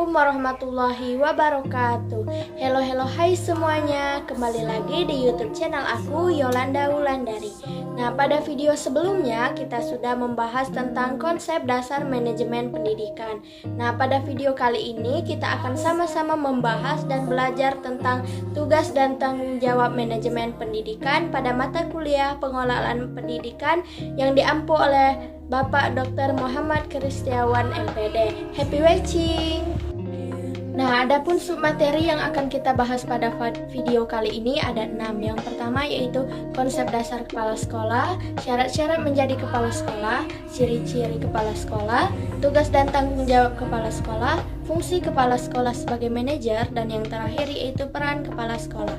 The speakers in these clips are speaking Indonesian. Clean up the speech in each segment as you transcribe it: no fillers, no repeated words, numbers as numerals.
Assalamualaikum warahmatullahi wabarakatuh. Hello hai semuanya. Kembali lagi di YouTube channel aku, Yolanda Wulandari. Nah, pada video sebelumnya kita sudah membahas tentang konsep dasar manajemen pendidikan. Nah, pada video kali ini kita akan sama-sama membahas dan belajar tentang tugas dan tanggung jawab manajemen pendidikan pada mata kuliah pengelolaan pendidikan yang diampu oleh Bapak Dr. Muhammad Kristiawan MPD. Happy watching! Nah, adapun submateri yang akan kita bahas pada video kali ini ada 6. Yang pertama yaitu konsep dasar kepala sekolah, syarat-syarat menjadi kepala sekolah, ciri-ciri kepala sekolah, tugas dan tanggung jawab kepala sekolah, fungsi kepala sekolah sebagai manajer, dan yang terakhir yaitu peran kepala sekolah.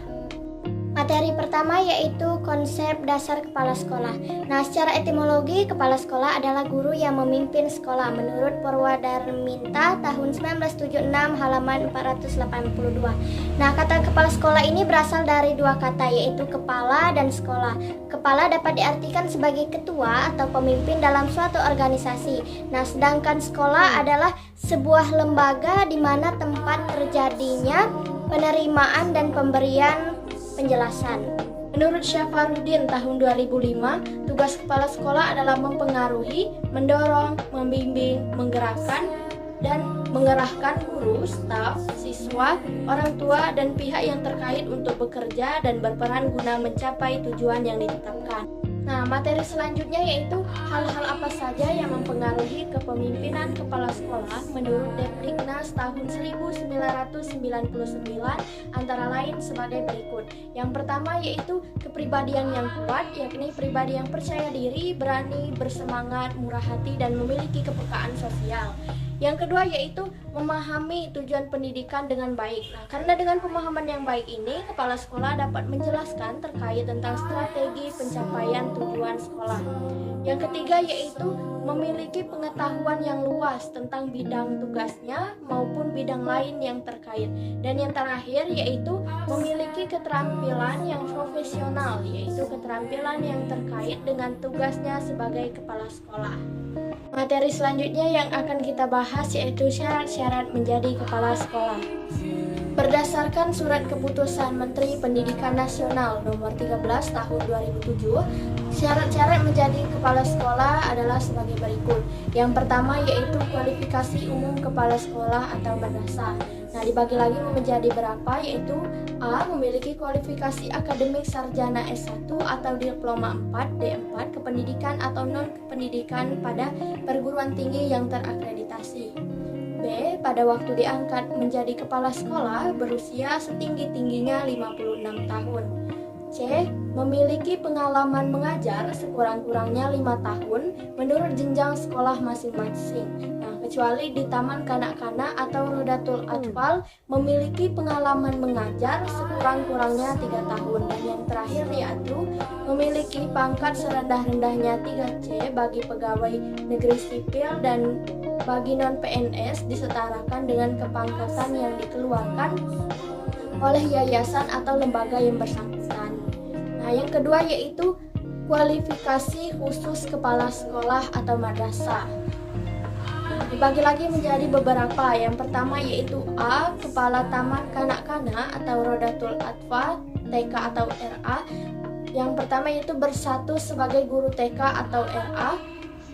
Materi pertama yaitu konsep dasar kepala sekolah. Nah, secara etimologi, kepala sekolah adalah guru yang memimpin sekolah menurut Purwadarminta tahun 1976 halaman 482. Nah, kata kepala sekolah ini berasal dari dua kata yaitu kepala dan sekolah. Kepala dapat diartikan sebagai ketua atau pemimpin dalam suatu organisasi. Nah, sedangkan sekolah adalah sebuah lembaga di mana tempat terjadinya penerimaan dan pemberian penjelasan. Menurut Syafarudin tahun 2005, tugas kepala sekolah adalah mempengaruhi, mendorong, membimbing, menggerakkan, dan mengerahkan guru, staf, siswa, orang tua, dan pihak yang terkait untuk bekerja dan berperan guna mencapai tujuan yang ditetapkan. Nah, materi selanjutnya yaitu hal-hal apa saja yang mempengaruhi kepemimpinan kepala sekolah menurut Depdiknas tahun 1999 antara lain sebagai berikut. Yang pertama yaitu kepribadian yang kuat, yakni pribadi yang percaya diri, berani, bersemangat, murah hati, dan memiliki kepekaan sosial. Yang kedua yaitu memahami tujuan pendidikan dengan baik. Nah, karena dengan pemahaman yang baik ini, kepala sekolah dapat menjelaskan terkait tentang strategi pencapaian tujuan sekolah. Yang ketiga yaitu memiliki pengetahuan yang luas tentang bidang tugasnya maupun bidang lain yang terkait. Dan yang terakhir yaitu memiliki keterampilan yang profesional, yaitu keterampilan yang terkait dengan tugasnya sebagai kepala sekolah. Materi selanjutnya yang akan kita bahas yaitu syarat-syarat menjadi kepala sekolah. Berdasarkan Surat Keputusan Menteri Pendidikan Nasional Nomor 13 Tahun 2007, syarat-syarat menjadi kepala sekolah adalah sebagai berikut. Yang pertama yaitu kualifikasi umum kepala sekolah atau madrasah. Nah, dibagi lagi menjadi berapa yaitu A. Memiliki kualifikasi akademik sarjana S1 atau diploma 4, D4 kependidikan atau non-kependidikan pada perguruan tinggi yang terakreditasi. B. Pada waktu diangkat menjadi kepala sekolah berusia setinggi-tingginya 56 tahun. C. Memiliki pengalaman mengajar sekurang-kurangnya 5 tahun menurut jenjang sekolah masing-masing. Nah, kecuali di Taman Kanak-kanak atau Rodatul Atfal memiliki pengalaman mengajar sekurang-kurangnya 3 tahun. Dan yang terakhir yaitu memiliki pangkat serendah-rendahnya 3C bagi pegawai negeri sipil dan bagi non-PNS disetarakan dengan kepangkatan yang dikeluarkan oleh yayasan atau lembaga yang bersangkutan. Nah, yang kedua yaitu kualifikasi khusus kepala sekolah atau madrasah. Dibagi lagi menjadi beberapa. Yang pertama yaitu A. Kepala Taman Kanak-kanak atau Rodatul Atfal TK atau RA. Yang pertama yaitu bersatu sebagai guru TK atau RA,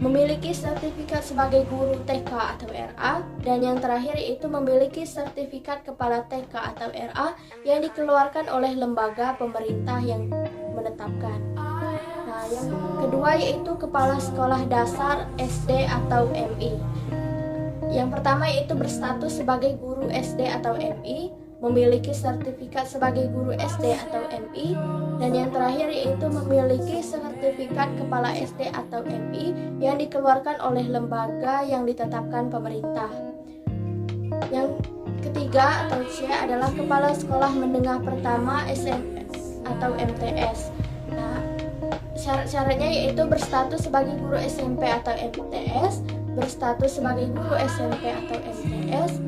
memiliki sertifikat sebagai guru TK atau RA, dan yang terakhir yaitu memiliki sertifikat kepala TK atau RA yang dikeluarkan oleh lembaga pemerintah yang menetapkan. Nah, yang kedua yaitu kepala sekolah dasar SD atau MI. Yang pertama yaitu berstatus sebagai guru SD atau MI, memiliki sertifikat sebagai guru SD atau MI, dan yang terakhir yaitu memiliki sertifikat kepala SD atau MI yang dikeluarkan oleh lembaga yang ditetapkan pemerintah. Yang ketiga atau C adalah kepala sekolah menengah pertama SMP atau MTS. Nah, syarat-syaratnya yaitu berstatus sebagai guru SMP atau MTS, berstatus sebagai guru SMP atau MTS,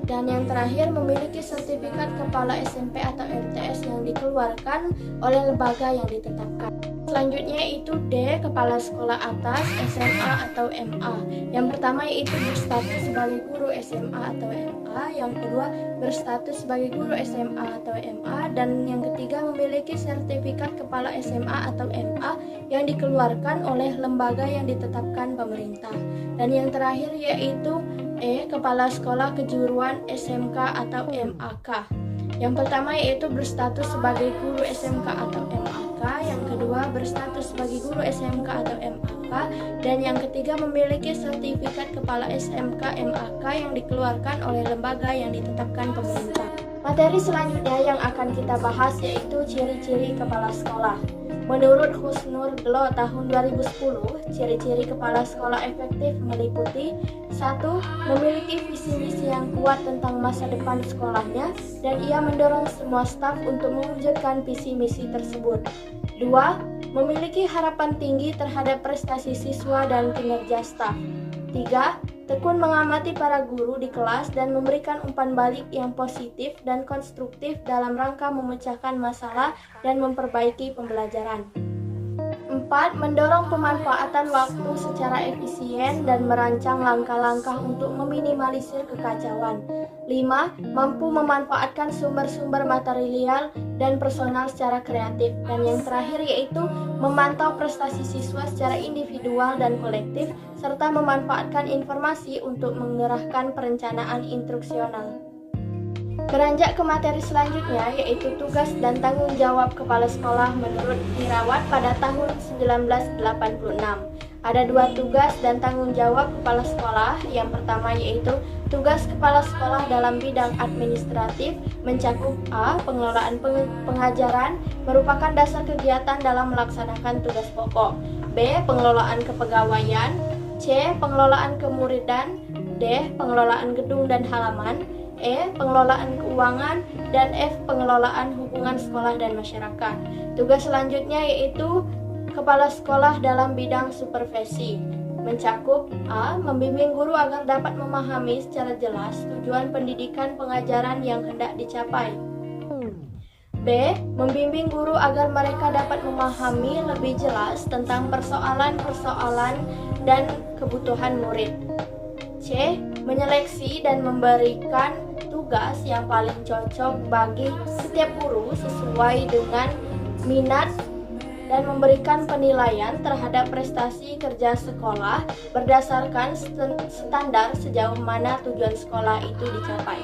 dan yang terakhir memiliki sertifikat kepala SMP atau MTS yang dikeluarkan oleh lembaga yang ditetapkan. Selanjutnya yaitu D. Kepala sekolah atas SMA atau MA. Yang pertama yaitu berstatus sebagai guru SMA atau MA. Yang kedua berstatus sebagai guru SMA atau MA. Dan yang ketiga memiliki sertifikat kepala SMA atau MA yang dikeluarkan oleh lembaga yang ditetapkan pemerintah. Dan yang terakhir yaitu E. Kepala sekolah kejuruan SMK atau MAK. Yang pertama yaitu berstatus sebagai guru SMK atau MAK, yang kedua berstatus sebagai guru SMK atau MAK, dan yang ketiga memiliki sertifikat kepala SMK MAK yang dikeluarkan oleh lembaga yang ditetapkan pemerintah. Materi selanjutnya yang akan kita bahas yaitu ciri-ciri kepala sekolah. Menurut Husnur Glo tahun 2010, ciri-ciri kepala sekolah efektif meliputi 1. Memiliki visi misi yang kuat tentang masa depan sekolahnya dan ia mendorong semua staf untuk mewujudkan visi misi tersebut. 2. Memiliki harapan tinggi terhadap prestasi siswa dan kinerja staf. 3. Tekun mengamati para guru di kelas dan memberikan umpan balik yang positif dan konstruktif dalam rangka memecahkan masalah dan memperbaiki pembelajaran. 4. Mendorong pemanfaatan waktu secara efisien dan merancang langkah-langkah untuk meminimalisir kekacauan. 5. Mampu memanfaatkan sumber-sumber material dan personal secara kreatif. Dan yang terakhir yaitu memantau prestasi siswa secara individual dan kolektif, serta memanfaatkan informasi untuk mengerahkan perencanaan instruksional. Beranjak ke materi selanjutnya yaitu tugas dan tanggung jawab kepala sekolah menurut Irawan pada tahun 1986. Ada 2 tugas dan tanggung jawab kepala sekolah. Yang pertama yaitu tugas kepala sekolah dalam bidang administratif mencakup A. Pengelolaan pengajaran merupakan dasar kegiatan dalam melaksanakan tugas pokok. B. Pengelolaan kepegawaian. C. Pengelolaan kemuridan. D. Pengelolaan gedung dan halaman. E. Pengelolaan keuangan, dan F. Pengelolaan hubungan sekolah dan masyarakat. Tugas selanjutnya yaitu kepala sekolah dalam bidang supervisi mencakup A. Membimbing guru agar dapat memahami secara jelas tujuan pendidikan pengajaran yang hendak dicapai. B. Membimbing guru agar mereka dapat memahami lebih jelas tentang persoalan-persoalan dan kebutuhan murid. C. Menyeleksi dan memberikan tugas yang paling cocok bagi setiap guru sesuai dengan minat dan memberikan penilaian terhadap prestasi kerja sekolah berdasarkan standar sejauh mana tujuan sekolah itu dicapai.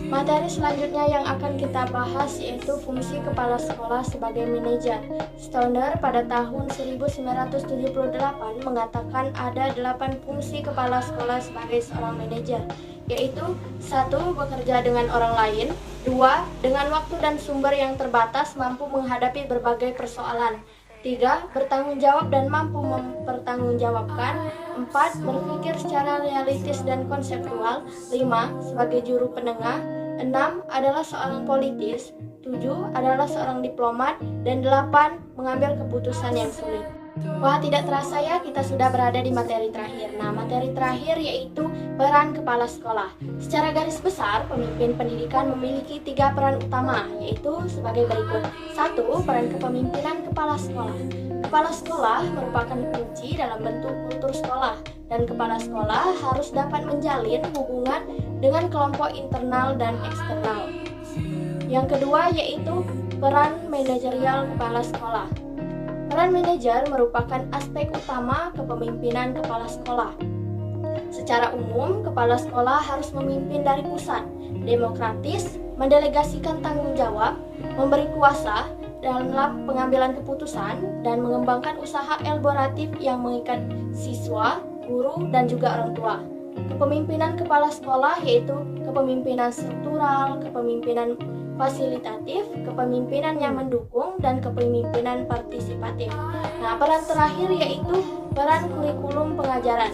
Materi selanjutnya yang akan kita bahas yaitu fungsi kepala sekolah sebagai manajer. Stoner pada tahun 1978 mengatakan ada 8 fungsi kepala sekolah sebagai seorang manajer, yaitu 1. Bekerja dengan orang lain. 2. Dengan waktu dan sumber yang terbatas mampu menghadapi berbagai persoalan. 3. Bertanggung jawab dan mampu mempertanggungjawabkan. 4. Berpikir secara realistis dan konseptual. 5. Sebagai juru penengah. 6. Adalah seorang politis. 7. Adalah seorang diplomat. Dan 8. Mengambil keputusan yang sulit. Wah, tidak terasa ya kita sudah berada di materi terakhir. Nah, materi terakhir yaitu peran kepala sekolah. Secara garis besar, pemimpin pendidikan memiliki 3 peran utama, yaitu sebagai berikut. 1. Peran kepemimpinan kepala sekolah. Kepala sekolah merupakan kunci dalam bentuk kultur sekolah, dan kepala sekolah harus dapat menjalin hubungan dengan kelompok internal dan eksternal. Yang kedua yaitu peran manajerial kepala sekolah. Peran manajer merupakan aspek utama kepemimpinan kepala sekolah. Secara umum, kepala sekolah harus memimpin dari pusat, demokratis, mendelegasikan tanggung jawab, memberi kuasa dalam pengambilan keputusan, dan mengembangkan usaha elaboratif yang mengikat siswa, guru, dan juga orang tua. Kepemimpinan kepala sekolah yaitu kepemimpinan struktural, kepemimpinan fasilitatif, kepemimpinan yang mendukung, dan kepemimpinan partisipatif. Nah, peran terakhir yaitu peran kurikulum pengajaran.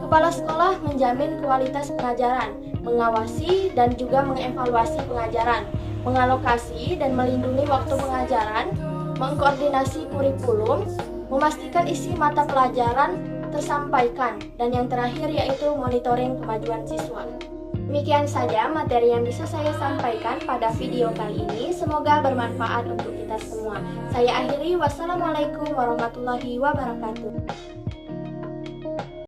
Kepala sekolah menjamin kualitas pengajaran, mengawasi dan juga mengevaluasi pengajaran, mengalokasi dan melindungi waktu pengajaran, mengkoordinasi kurikulum, memastikan isi mata pelajaran tersampaikan, dan yang terakhir yaitu monitoring kemajuan siswa. Demikian saja materi yang bisa saya sampaikan pada video kali ini. Semoga bermanfaat untuk kita semua. Saya akhiri, wassalamualaikum warahmatullahi wabarakatuh.